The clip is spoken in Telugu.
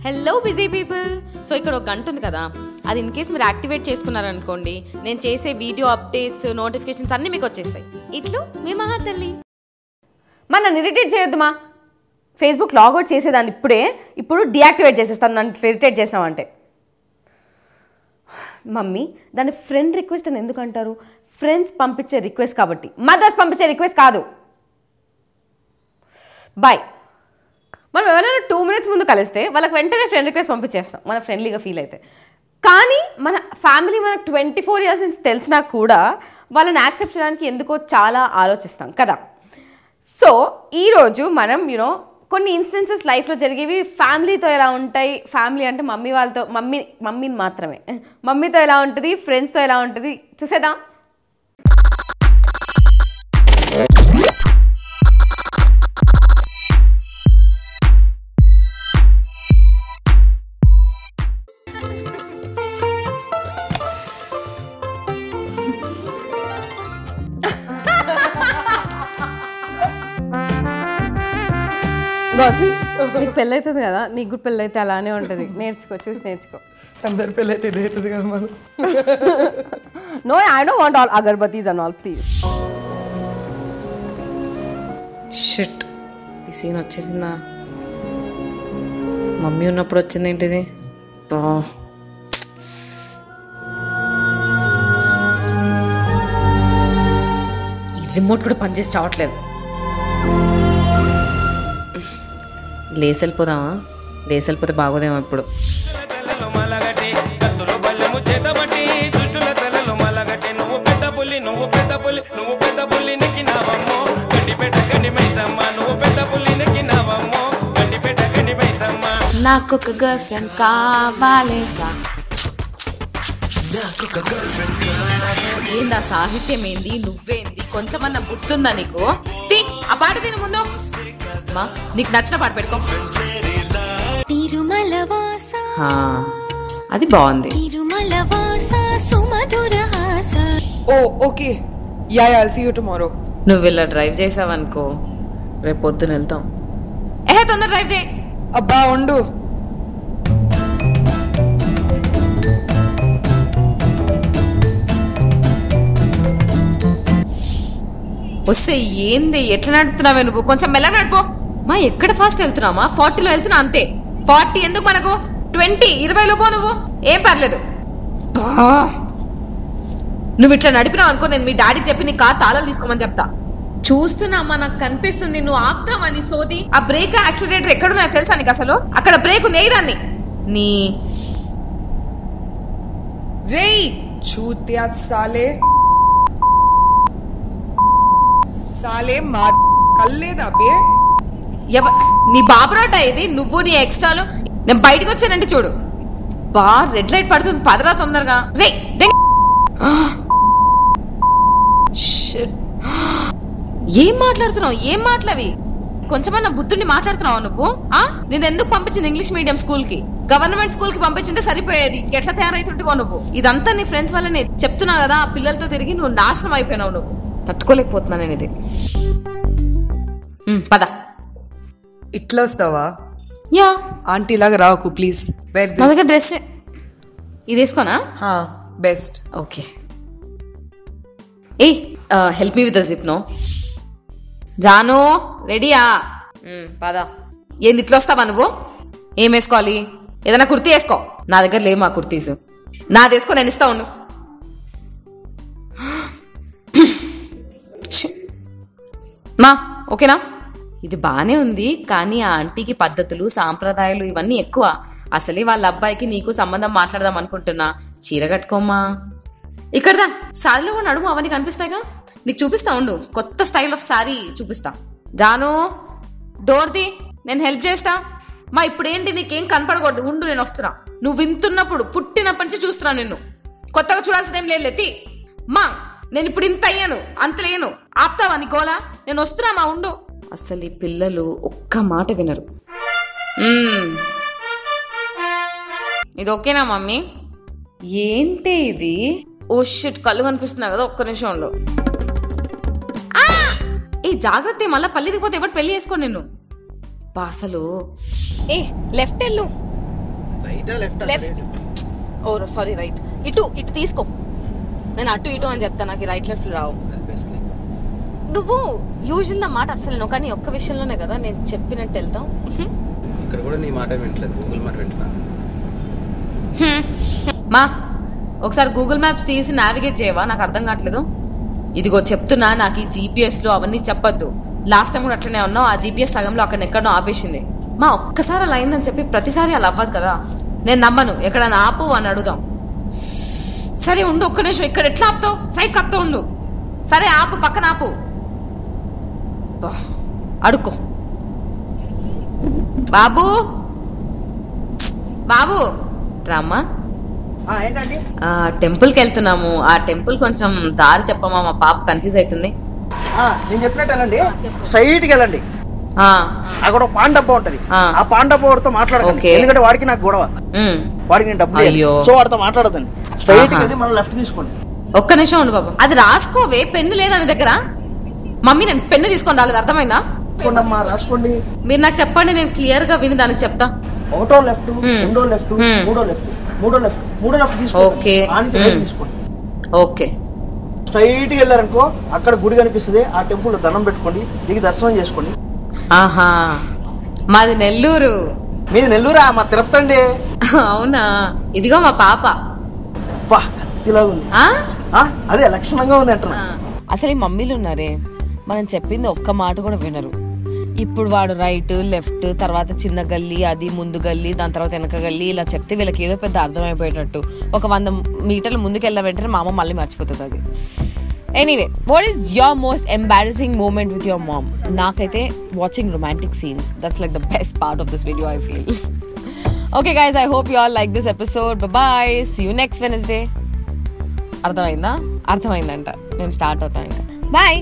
Hello busy people. సో ఇక్కడ ఒక గంట ఉంది కదా, అది ఇన్ కేస్ మీరు యాక్టివేట్ చేసుకున్నారనుకోండి, నేను చేసే వీడియో అప్డేట్స్ నోటిఫికేషన్స్ అన్నీ మీకు వచ్చేస్తాయి. ఇట్లు మీ మహాతల్లి. నన్ను ఇరిటేట్ చేయొద్దుమా. ఫేస్బుక్ లాగౌట్ చేసేదాన్ని ఇప్పుడు డీయాక్టివేట్ చేసేస్తాను నన్ను ఇరిటేట్ చేసినావంటే. మమ్మీ దాన్ని ఫ్రెండ్ రిక్వెస్ట్ అని ఎందుకు అంటారు? ఫ్రెండ్స్ పంపించే రిక్వెస్ట్ కాబట్టి, మదర్స్ పంపించే రిక్వెస్ట్ కాదు. బాయ్. మనం ఎవరైనా 2 minutes ముందు కలిస్తే వాళ్ళకి వెంటనే ఫ్రెండ్ రిక్వెస్ట్ పంపించేస్తాం మన ఫ్రెండ్లీగా ఫీల్ అయితే. కానీ మన ఫ్యామిలీ మనకు 24 years నుంచి తెలిసినా కూడా వాళ్ళని యాక్సెప్ట్ చేయడానికి ఎందుకో చాలా ఆలోచిస్తాం కదా. సో ఈరోజు మనం కొన్ని ఇన్స్టెన్సెస్ లైఫ్లో జరిగేవి ఫ్యామిలీతో ఎలా ఉంటాయి, ఫ్యామిలీ అంటే మమ్మీ వాళ్ళతో, మమ్మీని మాత్రమే, మమ్మీతో ఎలా ఉంటుంది, ఫ్రెండ్స్తో ఎలా ఉంటుంది చూసేద్దాం. నీకు పెళ్ళి అవుతుంది కదా, నీకు కూడా పెళ్ళి అయితే అలానే ఉంటుంది. చూసి నేర్చుకో. అందరు పెళ్ళి అయితే ఇది అవుతుంది కదా మనం. No, I don't want all agarbattis and all please. Shit, ఈ సీన్ వచ్చేసిందా? మమ్మీ ఉన్నప్పుడు వచ్చింది ఏంటిది? ఈ రిమోట్ కూడా పనిచేసి చావట్లేదు. లేసి వెళ్ళిపోదామా? లేసి వెళ్ళిపోతే బాగోదేమో ఇప్పుడు. నాకు ఒక గర్ల్ ఫ్రెండ్ కావాలి. ఏందా సాహిత్యం ఏంది, నువ్వేంది, కొంచెమన్నా గుర్తుందా నీకు? ఆ పాట దీని ముందు నీకు నచ్చిన పాట పెట్టుకో. అది బాగుంది. Okay, yeah I'll see you tomorrow. నువ్వు ఇలా డ్రైవ్ చేసావనుకో, రేపు పొద్దున వెళ్తాం. తొందర డ్రైవ్ చేయి. అబ్బా ఉండు. వస్తే ఏంది, ఎట్లా నడుపుతున్నావే నువ్వు? కొంచెం మెల్ల నడుపు. ఎక్కడ ఫాస్ట్ వెళ్తున్నామా? 40లో వెళ్తున్నా అంతే. 40 ఎందుకు మనకు? 20, 20లో పో నువ్వు, ఏం పర్లేదు. నువ్వు ఇట్లా నడిపినావు అనుకో, నేను మీ డాడీ చెప్పి నీ కార్ తాళాలు తీసుకోమని చెప్తా. చూస్తున్నామా, నాకు కనిపిస్తుంది నువ్వు ఆపుతామని సోది. ఆ బ్రేక్ యాక్సిలరేటర్ ఎక్కడున్నాయో తెలుసా నీకు? అసలు అక్కడ బ్రేక్ ఉంది, దాన్ని నీ రేయ్ చూత్యా సాలే సాలే మా కల్లేదా బే. నీ బాబురాట ఇది, నువ్వు నీ ఎక్స్ట్రాలు. నేను బయటకు వచ్చానంటే చూడు, రెడ్ లైట్ పడుతుంది, పదరా తొందరగా. రే ఏం మాట్లాడుతున్నావు? ఏం మాట్లావి? కొంచెమన్నా బుద్ధుని మాట్లాడుతున్నావా నువ్వు? నేను ఎందుకు పంపించింది ఇంగ్లీష్ మీడియం స్కూల్ కి? గవర్నమెంట్ స్కూల్ కి పంపించింటే సరిపోయేది. ఎట్లా తయారైతుంటివో నువ్వు? ఇదంతా నీ ఫ్రెండ్స్ వల్లనే చెప్తున్నా కదా. ఆ పిల్లలతో తిరిగి నువ్వు నాశనం అయిపోయినావు. నువ్వు తట్టుకోలేకపోతున్నా నేను ఇది. పద. ఇట్లా వస్తావా? యా, ఆంటీ లాగా రాకు ప్లీజ్. నా దగ్గర డ్రెస్ ఇది వేసుకోనా? Best. Okay. Help me with the zip. No జాను, రెడీయా? పద. ఏంది ఇట్లా వస్తావా నువ్వు? ఏం వేసుకోవాలి? ఏదైనా కుర్తీ వేసుకో. నా దగ్గర లేవు మా కుర్తీస్. నాది వేసుకో, నేను ఇస్తా ఉండు. ఓకేనా? ఇది బానే ఉంది, కానీ ఆ ఆంటీకి పద్ధతులు, సాంప్రదాయాలు ఇవన్నీ ఎక్కువ. అసలే వాళ్ళ అబ్బాయికి నీకు సంబంధం మాట్లాడదాం అనుకుంటున్నా. చీర కట్టుకోమ్మా. ఇక్కడదా శారీలో నడుము అవన్నీ కనిపిస్తాయిగా, నీకు చూపిస్తా ఉండు. కొత్త స్టైల్ ఆఫ్ శారీ చూపిస్తా. జాను, డోర్ది, నేను హెల్ప్ చేస్తా. ఇప్పుడేంటి, నీకేం కనపడకూడదు. ఉండు, నేను వస్తున్నా. నువ్వు వింటున్నప్పుడు పుట్టినప్పటి నుంచి చూస్తున్నా నిన్ను. కొత్తగా చూడాల్సిందేం లేదు. నేను ఇప్పుడు ఇంత అయ్యాను, అంత లేను. ఆపుతావా నీ గోలా? నేను వస్తున్నా. ఉండు. అసలు ఈ పిల్లలు ఒక్క మాట వినరు. ఇది ఓకేనా మమ్మీ? ఏంటి ఇది? ఓ షిట్, కళ్ళు కనిపిస్తున్నాయి కదా, ఒక్క నిమిషంలో. జాగ్రత్త, మళ్ళీ పల్లిరిగిపోతే ఎవరు పెళ్లి చేసుకో నిన్ను. అసలు లెఫ్ట్ వెళ్ళు. లెఫ్ట్. ఓ సారీ, రైట్. ఇటు తీసుకో. నేను అటు ఇటు అని చెప్తాను, నాకు రైట్ లెఫ్ట్ రావు. నువ్వు యూజువల్ నా మాట అస్సలు నువ్వు, కానీ ఒక్క విషయంలోనే కదా నేను చెప్పినట్టు వెళ్తాం. ఇక్కడ కూడా నీ మాట వింటలేదు, గూగుల్ మాట వింటున్నా. మా ఒకసారి గూగుల్ మ్యాప్స్ తీసి నావిగేట్ చేయవా? నాకు అర్థం కావట్లేదు. ఇదిగో చెప్తున్నా, నాకు ఈ జీపీఎస్లు అవన్నీ చెప్పొద్దు. లాస్ట్ టైం కూడా అట్లనే ఉన్నావు, ఆ జీపీఎస్ సగంలో అక్కడ ఎక్కడో ఆపేసింది. మా ఒక్కసారి అలా అయిందని చెప్పి ప్రతిసారి అలా అవ్వదు కదా. నేను నమ్మను. ఎక్కడైనా ఆపు అని అడుగుదాం. సరే ఉండు, ఒక్క నిమిషం. ఇక్కడ ఎట్లా ఆపుతావు? సైడ్ ఆపుతావు ఉండు. సరే ఆపు, పక్కన ఆపు. అడుక్కో బాబు. బాబు రామ్మా. ఏంటండి? టెంపుల్కి వెళ్తున్నాము. ఆ టెంపుల్ కొంచెం దారి చెప్పమా, మా పాప కన్ఫ్యూజ్ అవుతుంది. నేను చెప్పినట్టు వెళ్ళండి, స్ట్రైట్ కి వెళ్ళండి. అక్కడ పాన్ డబ్బా ఉంటది, ఆ పాన్ డబ్బా వాడితో మాట్లాడకండి, ఎందుకంటే వాడికి నాకు గొడవ. వాడికి నేను డబ్బు, సో వాడితో మాట్లాడదండి. స్ట్రైట్ కి వెళ్ళి మళ్ళీ లెఫ్ట్ తీసుకోండి. ఒక్క నిమిషం ఉండు బాబు. అది రాసుకోవే, పెన్ను లేదా నీ దగ్గర? మమ్మీ నేను పెన్ను తీసుకొని రాలేదు, అర్థమైందా? రాసుకోండి. మీరు నాకు చెప్పండి, నేను క్లియర్ గా విని దానికి చెప్తా. ఒకటో లెఫ్ట్, రెండో లెఫ్ట్, మూడో లెఫ్ట్, మూడో లెఫ్ట్ తీసుకోండి. ఓకే. స్ట్రైట్ కి వెళ్ళారనుకో, అక్కడ గుడి కనిపిస్తుంది, ఆ టెంపుల్ దండం పెట్టుకోండి, దిగి దర్శనం చేసుకోండి. ఆహా, మాది నెల్లూరు. మీది నెల్లూరా? మా తిరుపతి అండి. అవునా? ఇదిగో మా పాప. కత్తిలాగా ఉంది. అదే లక్షణంగా ఉంది అంటున్నా. అసలు ఈ మమ్మీలు ఉన్నారే, మనం చెప్పింది ఒక్క మాట కూడా వినరు. ఇప్పుడు వాడు రైట్ లెఫ్ట్, తర్వాత చిన్న గల్లీ, అది ముందు గల్లీ, దాని తర్వాత వెనక గల్లీ, ఇలా చెప్తే వీళ్ళకి ఏదో పెద్ద అర్థమైపోయేటట్టు. ఒక 100 మీటర్లు ముందుకు వెళ్ళిన వెంటనే మా అమ్మ మళ్ళీ మర్చిపోతుంది అది. Anyway, what is your most embarrassing moment with your mom? నాకైతే watching romantic scenes, that's like the best part of this video I feel. Okay guys, I hope you all like this episode. Bye, see you next Wednesday. అర్థమైందంట, నేను స్టార్ట్ అవుతాను ఇంకా. బాయ్.